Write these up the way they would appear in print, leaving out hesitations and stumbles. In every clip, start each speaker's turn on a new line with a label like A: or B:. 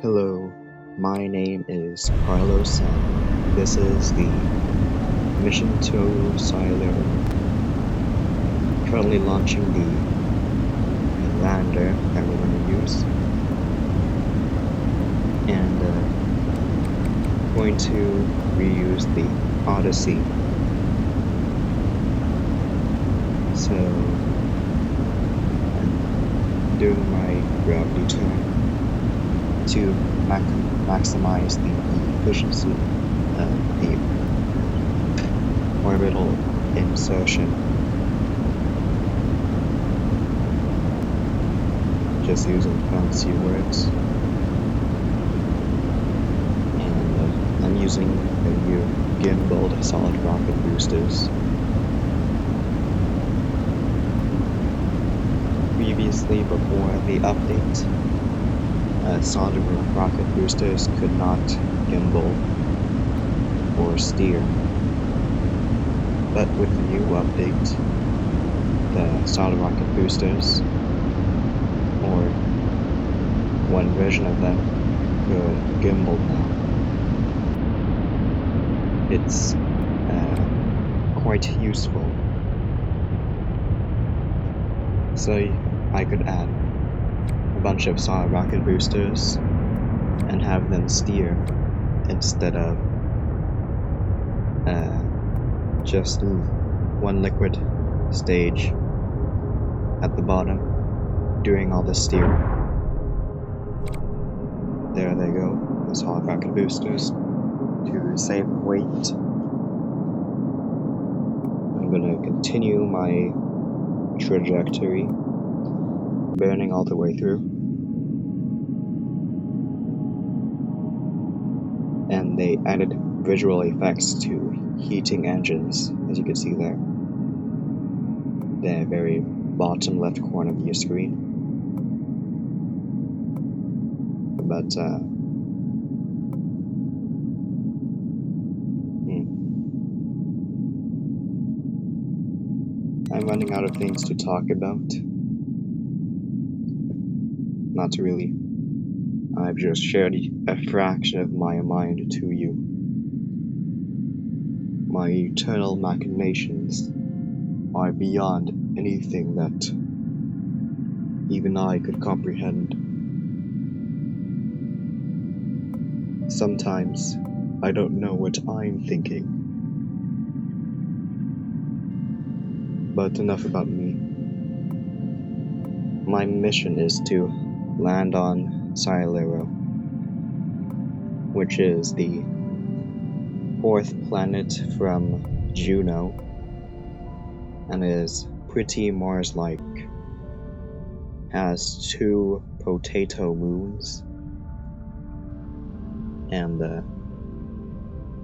A: Hello, my name is Carlos and this is the mission to Cylero. Currently launching the lander that we're going to use and going to reuse the Odyssey. So I'm doing my gravity turn to maximize the efficiency of the orbital insertion. Just using fancy words. And I'm using the new gimbaled solid rocket boosters. Previously, before the update, solid rocket boosters could not gimbal or steer. But with the new update, the solid rocket boosters, or one version of them, could gimbal now. It's quite useful. So I could add a bunch of solid rocket boosters and have them steer instead of just one liquid stage at the bottom doing all the steering. There they go, the solid rocket boosters to save weight. I'm going to continue my trajectory, burning all the way through. And they added visual effects to heating engines, as you can see there. The very bottom left corner of your screen. But I'm running out of things to talk about. Not really. I've just shared a fraction of my mind to you. My eternal machinations are beyond anything that even I could comprehend. Sometimes I don't know what I'm thinking. But enough about me. My mission is to land on Cylero, which is the 4th planet from Juno, and is pretty Mars-like. Has 2 potato moons, and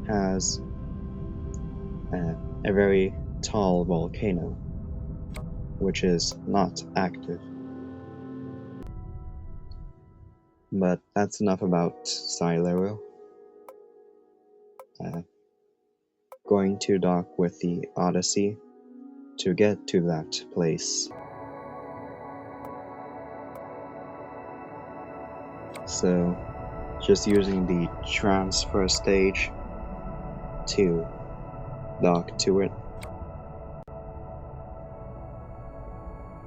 A: has a very tall volcano, which is not active. But that's enough about Cylero. Going to dock with the Odyssey to get to that place. So, just using the transfer stage to dock to it.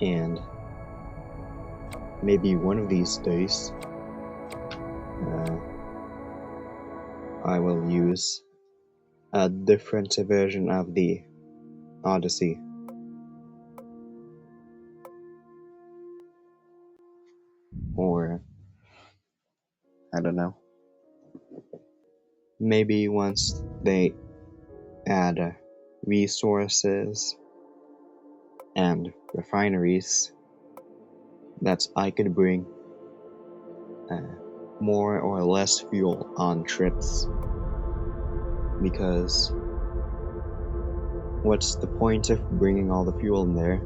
A: And maybe one of these days, I will use a different version of the Odyssey. Or, I don't know. Maybe once they add resources and refineries, that I could bring more or less fuel on trips. Because what's the point of bringing all the fuel in there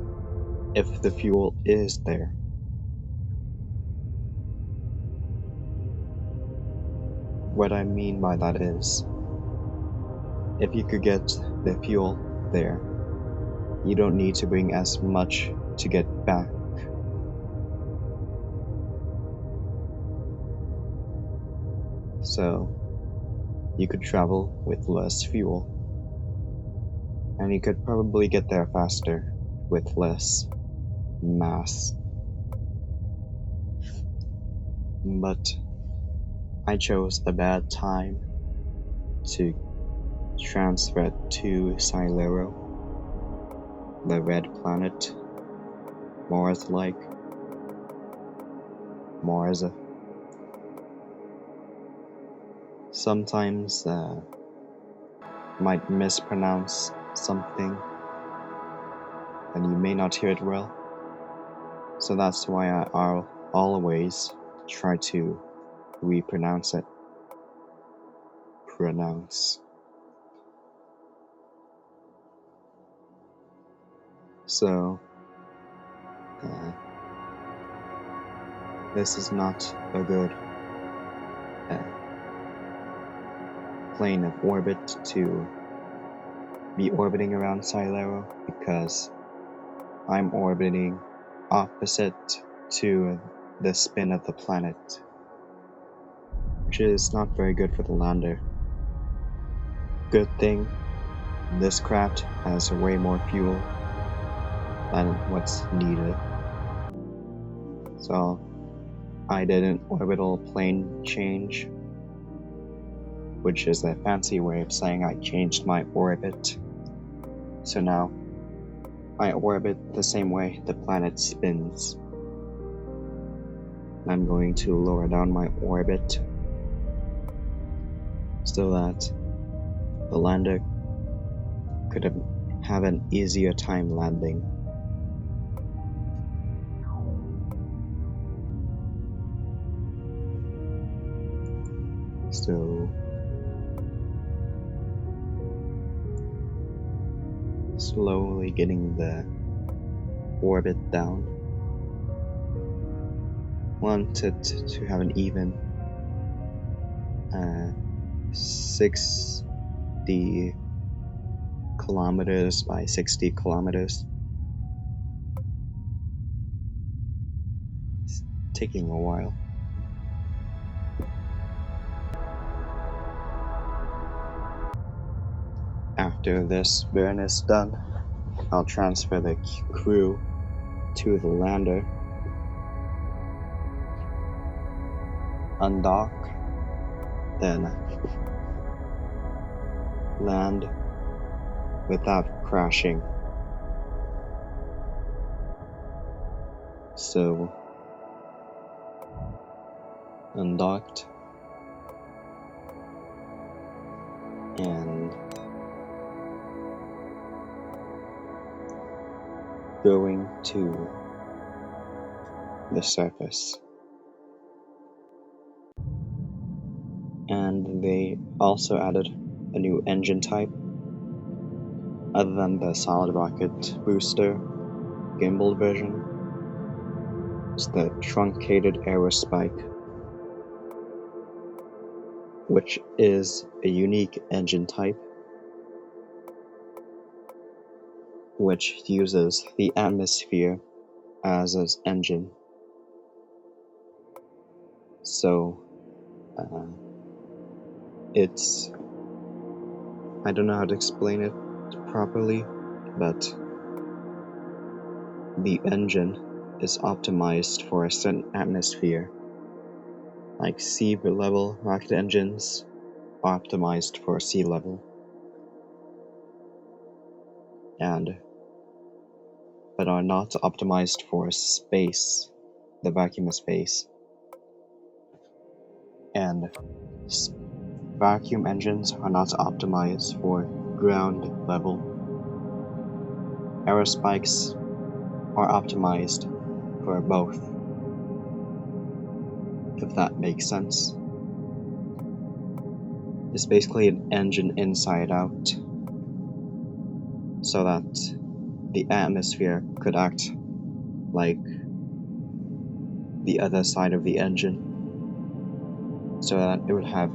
A: if the fuel is there? What I mean by that is, if you could get the fuel there, you don't need to bring as much to get back. so you could travel with less fuel, and you could probably get there faster with less mass. But I chose a bad time to transfer to Cylero, the red planet, Mars-like. Mars. Sometimes might mispronounce something, and you may not hear it well. So that's why I'll always try to repronounce it. Pronounce. So, this is not a good plane of orbit to be orbiting around Cylero, because I'm orbiting opposite to the spin of the planet, which is not very good for the lander. Good thing this craft has way more fuel than what's needed. So I did an orbital plane change, which is a fancy way of saying I changed my orbit. So now I orbit the same way the planet spins. I'm going to lower down my orbit so that the lander could have an easier time landing. So slowly getting the orbit down. Wanted to have an even 60 kilometers by 60 kilometers. It's taking a while. After this burn is done, I'll transfer the crew to the lander, undock, then land without crashing. So, undocked, and going to the surface. And they also added a new engine type, other than the solid rocket booster gimbal version. It's the truncated aerospike, which is a unique engine type, which uses the atmosphere as its engine. So, it's, I don't know how to explain it properly, but the engine is optimized for a certain atmosphere. Like sea level rocket engines are optimized for sea level, but are not optimized for space, the vacuum of space. And vacuum engines are not optimized for ground level. Aerospikes are optimized for both, if that makes sense. It's basically an engine inside out, so that the atmosphere could act like the other side of the engine, so that it would have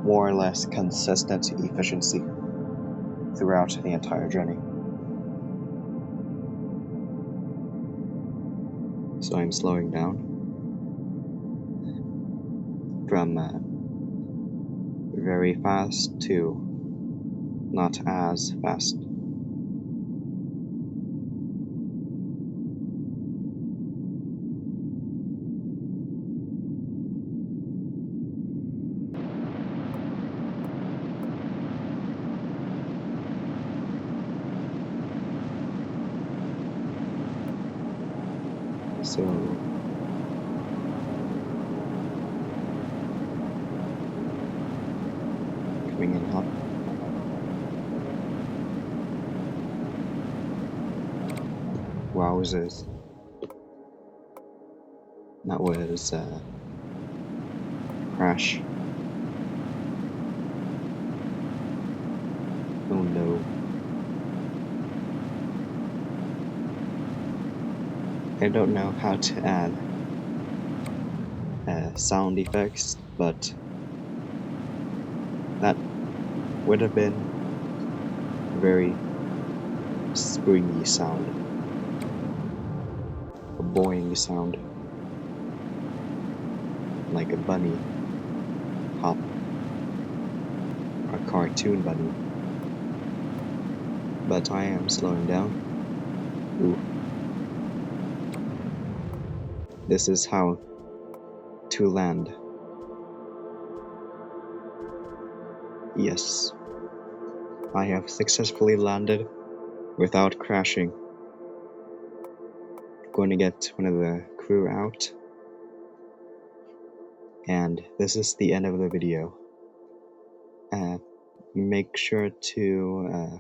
A: more or less consistent efficiency throughout the entire journey. So I'm slowing down. from very fast to not as fast. So coming in hot. Wowzers. That was crash. Oh no. I don't know how to add sound effects, but that would have been a very springy sound. A boing sound. Like a bunny hop. A cartoon bunny. But I am slowing down. Ooh. This is how to land. Yes. I have successfully landed without crashing. Going to get one of the crew out. And this is the end of the video. Make sure to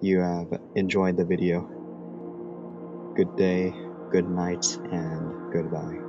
A: you have enjoyed the video. Good day, good night, and goodbye.